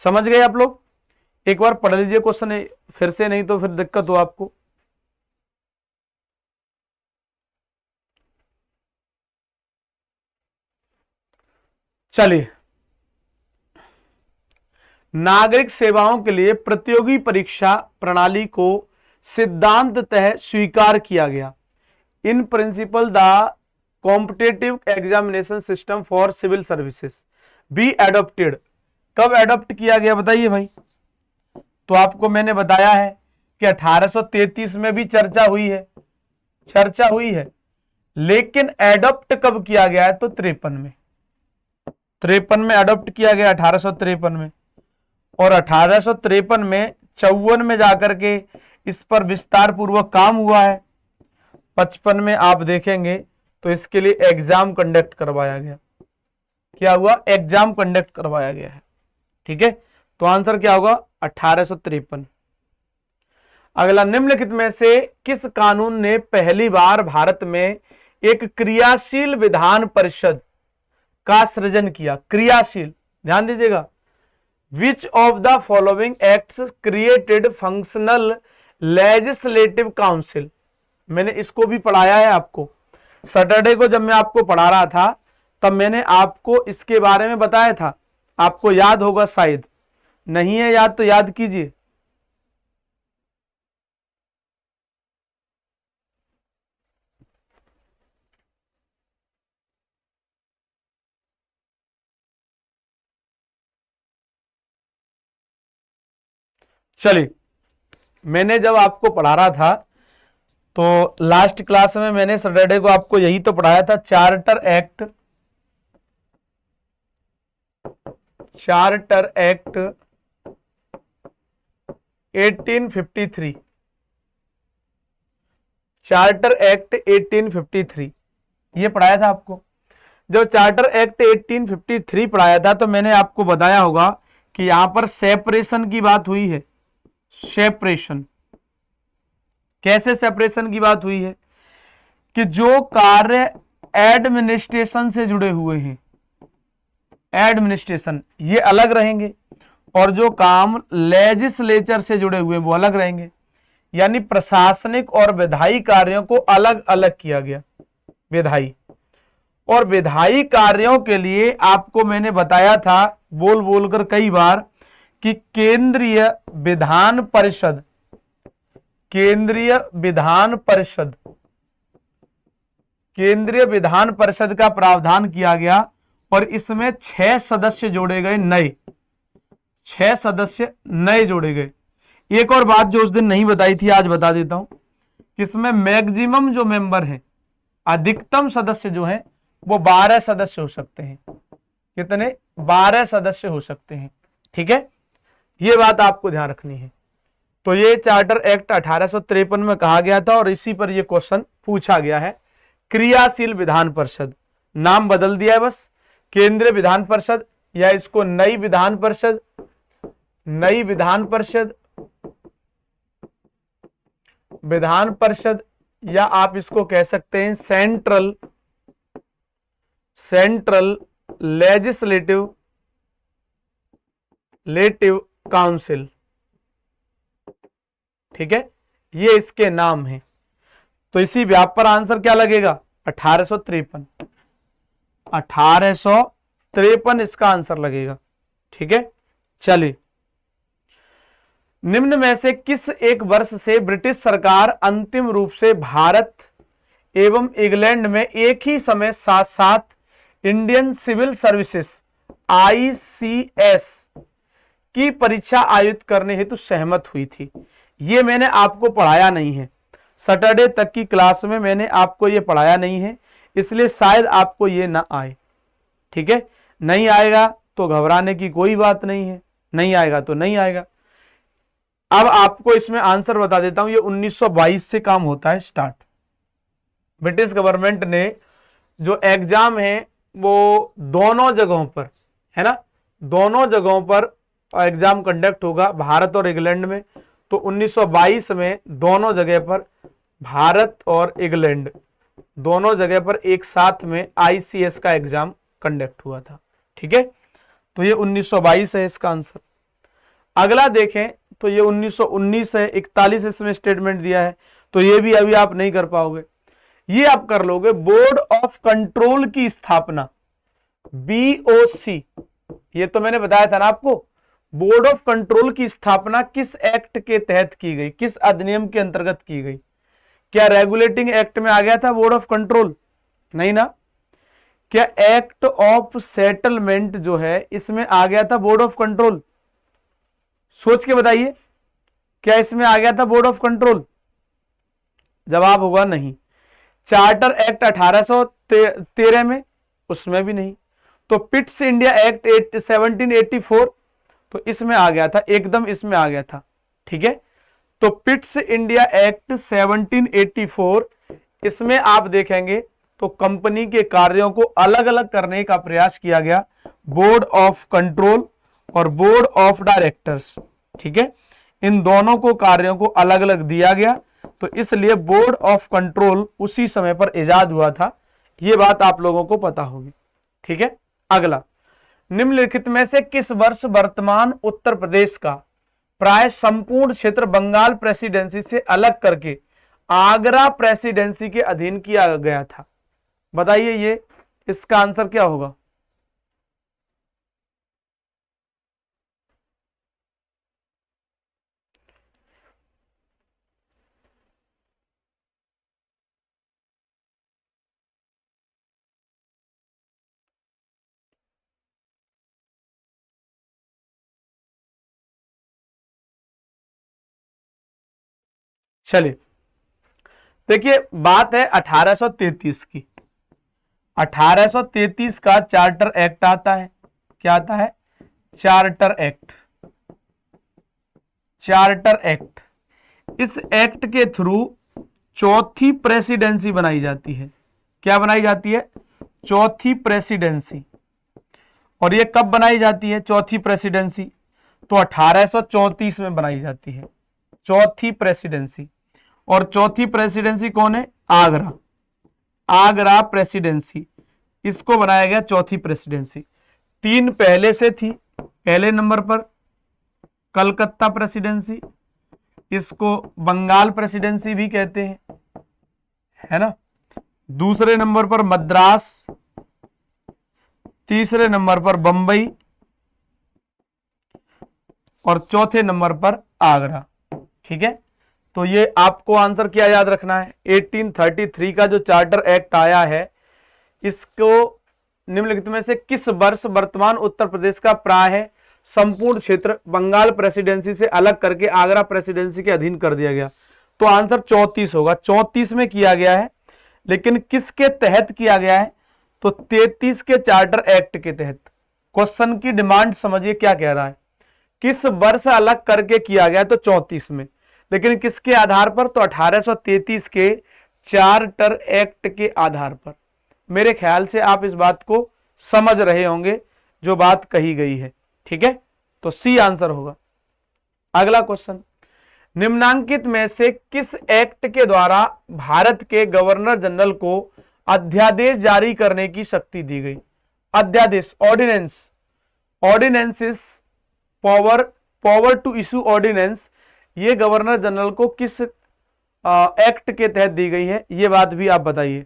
समझ गए आप लोग? एक बार पढ़ लीजिए क्वेश्चन फिर से, नहीं तो फिर दिक्कत हो आपको। चलिए, नागरिक सेवाओं के लिए प्रतियोगी परीक्षा प्रणाली को सिद्धांततः स्वीकार किया गया। In principle the competitive examination system for civil services be adopted. कब एडॉप्ट किया गया बताइए भाई? तो आपको मैंने बताया है कि 1833 में भी चर्चा हुई है, चर्चा हुई है, लेकिन एडॉप्ट कब किया गया है? तो 53 में, 53 में एडॉप्ट किया गया, 1853 में। और 1853 में 54 में जाकर के इस पर विस्तार पूर्वक काम हुआ है। 55 में आप देखेंगे तो इसके लिए एग्जाम कंडक्ट करवाया गया। क्या हुआ? एग्जाम कंडक्ट करवाया गया है। ठीक है, तो आंसर क्या होगा? 1853। अगला, निम्नलिखित में से किस कानून ने पहली बार भारत में एक क्रियाशील विधान परिषद का सृजन किया? क्रियाशील, ध्यान दीजिएगा। विच of the following acts created functional legislative council? मैंने इसको भी पढ़ाया है आपको सैटरडे को, जब मैं आपको पढ़ा रहा था तब मैंने आपको इसके बारे में बताया था। आपको याद होगा, शायद नहीं है याद तो याद कीजिए। चलिए, मैंने जब आपको पढ़ा रहा था तो लास्ट क्लास में मैंने सैटरडे को आपको यही तो पढ़ाया था, चार्टर एक्ट 1853, चार्टर एक्ट 1853 ये पढ़ाया था आपको। जब चार्टर एक्ट 1853 पढ़ाया था तो मैंने आपको बताया होगा कि यहां पर सेपरेशन की बात हुई है। सेपरेशन, कैसे सेपरेशन की बात हुई है? कि जो कार्य एडमिनिस्ट्रेशन से जुड़े हुए हैं, एडमिनिस्ट्रेशन, ये अलग रहेंगे, और जो काम लेजिस्लेचर से जुड़े हुए वो अलग रहेंगे। यानी प्रशासनिक और विधायी कार्यों को अलग अलग किया गया। विधायी और विधायी कार्यों के लिए आपको मैंने बताया था बोल बोलकर कई बार कि केंद्रीय विधान परिषद, केंद्रीय विधान परिषद, केंद्रीय विधान परिषद का प्रावधान किया गया और इसमें 6 सदस्य जोड़े गए नए, 6 सदस्य नए जोड़े गए। एक और बात जो उस दिन नहीं बताई थी आज बता देता हूं, इसमें मैक्सिमम जो मेंबर हैं, अधिकतम सदस्य जो हैं वो 12 सदस्य हो सकते हैं। कितने? 12 सदस्य हो सकते हैं। ठीक है, ये बात आपको ध्यान रखनी है। तो ये चार्टर एक्ट 1853 में कहा गया था और इसी पर ये क्वेश्चन पूछा गया है। क्रियाशील विधान परिषद, नाम बदल दिया है बस, केंद्रीय विधान परिषद, या इसको नई विधान परिषद, नई विधान परिषद, विधान परिषद, या आप इसको कह सकते हैं सेंट्रल लेजिस्लेटिव काउंसिल। ठीक है, ये इसके नाम है। तो इसी व्याप पर आंसर क्या लगेगा? 1853, 1853 इसका आंसर लगेगा। ठीक है, चलिए, निम्न में से किस एक वर्ष से ब्रिटिश सरकार अंतिम रूप से भारत एवं इंग्लैंड में एक ही समय साथ साथ इंडियन सिविल सर्विसेज ICS की परीक्षा आयोजित करने हेतु सहमत हुई थी? ये मैंने आपको पढ़ाया नहीं है, सैटरडे तक की क्लास में मैंने आपको ये पढ़ाया नहीं है, इसलिए शायद आपको ये ना आए। ठीक है, नहीं आएगा तो घबराने की कोई बात नहीं है, नहीं आएगा तो नहीं आएगा। अब आपको इसमें आंसर बता देता हूं, ये 1922 से काम होता है स्टार्ट। ब्रिटिश गवर्नमेंट ने जो एग्जाम है वो दोनों जगहों पर, है ना, दोनों जगहों पर एग्जाम कंडक्ट होगा, भारत और इंग्लैंड में। तो 1922 में दोनों जगह पर, भारत और इंग्लैंड दोनों जगह पर एक साथ में ICS का एग्जाम कंडक्ट हुआ था। ठीक है, तो ये 1922 है इसका आंसर। अगला देखें तो ये 1919 है, 41 इसमें स्टेटमेंट दिया है, तो ये भी अभी आप नहीं कर पाओगे। ये आप कर लोगे। बोर्ड ऑफ कंट्रोल की स्थापना, BOC, ये तो मैंने बताया था ना आपको। बोर्ड ऑफ कंट्रोल की स्थापना किस एक्ट के तहत की गई, किस अधिनियम के अंतर्गत की गई? क्या रेगुलेटिंग एक्ट में आ गया था बोर्ड ऑफ कंट्रोल? नहीं ना। क्या एक्ट ऑफ सेटलमेंट जो है इसमें आ गया था बोर्ड ऑफ कंट्रोल? सोच के बताइए, क्या इसमें आ गया था बोर्ड ऑफ कंट्रोल? जवाब होगा नहीं। चार्टर एक्ट 1813 में, उसमें भी नहीं। तो पिट्स इंडिया एक्ट 1784, तो इसमें आ गया था, एकदम इसमें आ गया था। ठीक है, तो पिट्स इंडिया एक्ट 1784, इसमें आप देखेंगे तो कंपनी के कार्यों को अलग अलग करने का प्रयास किया गया, बोर्ड ऑफ कंट्रोल और बोर्ड ऑफ डायरेक्टर्स। ठीक है, इन दोनों को कार्यों को अलग अलग दिया गया, तो इसलिए बोर्ड ऑफ कंट्रोल उसी समय पर इजाद हुआ था। यह बात आप लोगों को पता होगी। ठीक है, अगला, निम्नलिखित में से किस वर्ष वर्तमान उत्तर प्रदेश का प्राय संपूर्ण क्षेत्र बंगाल प्रेसिडेंसी से अलग करके आगरा प्रेसिडेंसी के अधीन किया गया था? बताइए, ये इसका आंसर क्या होगा? चलिए, देखिए, बात है 1833 की। 1833 का चार्टर एक्ट आता है। क्या आता है? Charter act. चार्टर एक्ट, इस एक्ट के थ्रू चौथी प्रेसिडेंसी बनाई जाती है। क्या बनाई जाती है? चौथी प्रेसिडेंसी। और ये कब बनाई जाती है चौथी प्रेसिडेंसी? तो 1834 में बनाई जाती है चौथी प्रेसिडेंसी। और चौथी प्रेसिडेंसी कौन है? आगरा। आगरा प्रेसिडेंसी, इसको बनाया गया चौथी प्रेसिडेंसी। तीन पहले से थी। पहले नंबर पर कलकत्ता प्रेसिडेंसी, इसको बंगाल प्रेसिडेंसी भी कहते हैं, है ना। दूसरे नंबर पर मद्रास, तीसरे नंबर पर बंबई, और चौथे नंबर पर आगरा। ठीक है, तो ये आपको आंसर क्या याद रखना है? 1833 का जो चार्टर एक्ट आया है, इसको निम्नलिखित में से किस वर्ष वर्तमान उत्तर प्रदेश का प्राय संपूर्ण क्षेत्र बंगाल प्रेसिडेंसी से अलग करके आगरा प्रेसिडेंसी के अधीन कर दिया गया? तो आंसर 34 होगा। 34 में किया गया है, लेकिन किसके तहत किया गया है? तो 33 के चार्टर एक्ट के तहत। क्वेश्चन की डिमांड समझिए क्या कह रहा है, किस वर्ष अलग करके किया गया? तो 34 में, लेकिन किसके आधार पर? तो 1833 के चार्टर एक्ट के आधार पर। मेरे ख्याल से आप इस बात को समझ रहे होंगे जो बात कही गई है। ठीक है, तो सी आंसर होगा। अगला क्वेश्चन, निम्नांकित में से किस एक्ट के द्वारा भारत के गवर्नर जनरल को अध्यादेश जारी करने की शक्ति दी गई? अध्यादेश, ordinance. Ordinances, power to issue ordinance, ये गवर्नर जनरल को किस एक्ट के तहत दी गई है? ये बात भी आप बताइए।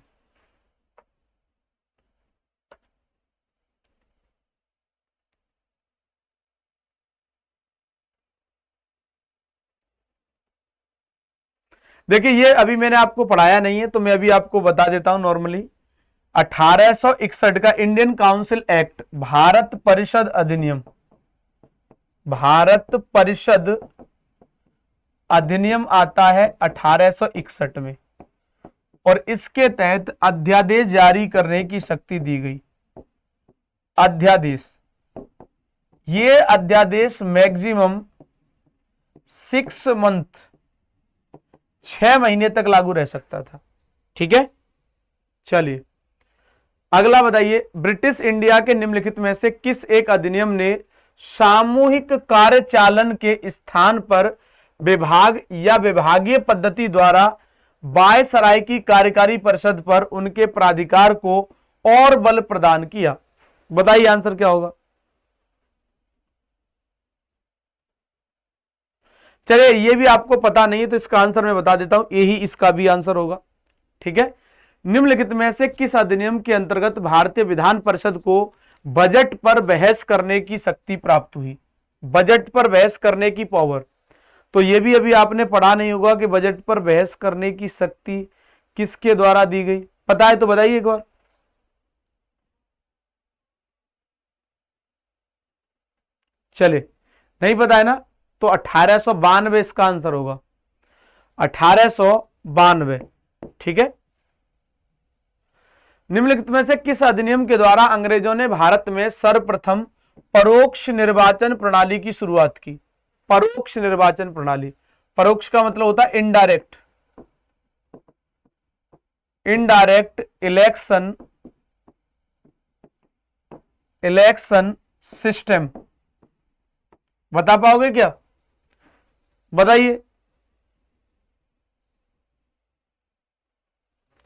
देखिए, ये अभी मैंने आपको पढ़ाया नहीं है, तो मैं अभी आपको बता देता हूं नॉर्मली। 1861 का इंडियन काउंसिल एक्ट, भारत परिषद अधिनियम, भारत परिषद अधिनियम आता है 1861 में, और इसके तहत अध्यादेश जारी करने की शक्ति दी गई। अध्यादेश, ये अध्यादेश मैक्सिमम 6 मंथ, 6 महीने तक लागू रह सकता था। ठीक है, चलिए अगला बताइए, ब्रिटिश इंडिया के निम्नलिखित में से किस एक अधिनियम ने सामूहिक कार्यचालन के स्थान पर विभाग या विभागीय पद्धति द्वारा वायसराय की कार्यकारी परिषद पर उनके प्राधिकार को और बल प्रदान किया? बताइए आंसर क्या होगा। चलिए, ये भी आपको पता नहीं है तो इसका आंसर मैं बता देता हूं, यही इसका भी आंसर होगा। ठीक है, निम्नलिखित में से किस अधिनियम के अंतर्गत भारतीय विधान परिषद को बजट पर बहस करने की शक्ति प्राप्त हुई? बजट पर बहस करने की पावर। तो यह भी अभी आपने पढ़ा नहीं होगा कि बजट पर बहस करने की शक्ति किसके द्वारा दी गई। पता है तो बताइए एक बार। चले, नहीं पता है ना, तो 1892 इसका आंसर होगा, 1892। ठीक है, निम्नलिखित में से किस अधिनियम के द्वारा अंग्रेजों ने भारत में सर्वप्रथम परोक्ष निर्वाचन प्रणाली की शुरुआत की? परोक्ष निर्वाचन प्रणाली, परोक्ष का मतलब होता है इनडायरेक्ट, इनडायरेक्ट इलेक्शन सिस्टम। बता पाओगे क्या? बताइए।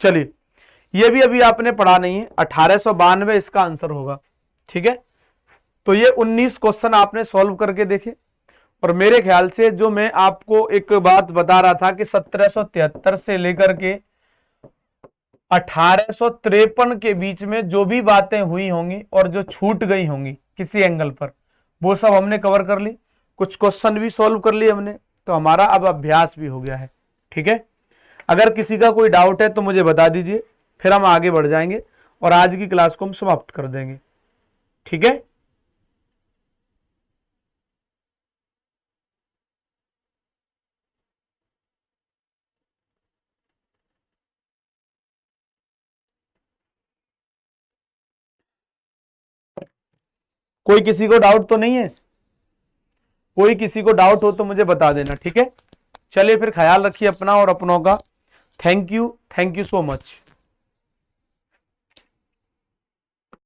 चलिए, ये भी अभी आपने पढ़ा नहीं है, 1892 इसका आंसर होगा। ठीक है, तो ये 19 क्वेश्चन आपने सॉल्व करके देखे। और मेरे ख्याल से जो मैं आपको एक बात बता रहा था कि 1773 से लेकर के 1853 के बीच में जो भी बातें हुई होंगी और जो छूट गई होंगी किसी एंगल पर, वो सब हमने कवर कर ली। कुछ क्वेश्चन भी सॉल्व कर लिए हमने, तो हमारा अब अभ्यास भी हो गया है। ठीक है, अगर किसी का कोई डाउट है तो मुझे बता दीजिए, फिर हम आगे बढ़ जाएंगे और आज की क्लास को हम समाप्त कर देंगे। ठीक है, कोई किसी को डाउट तो नहीं है? कोई किसी को डाउट हो तो मुझे बता देना। ठीक है, चलिए फिर ख्याल रखिए अपना और अपनों का। Thank you so much.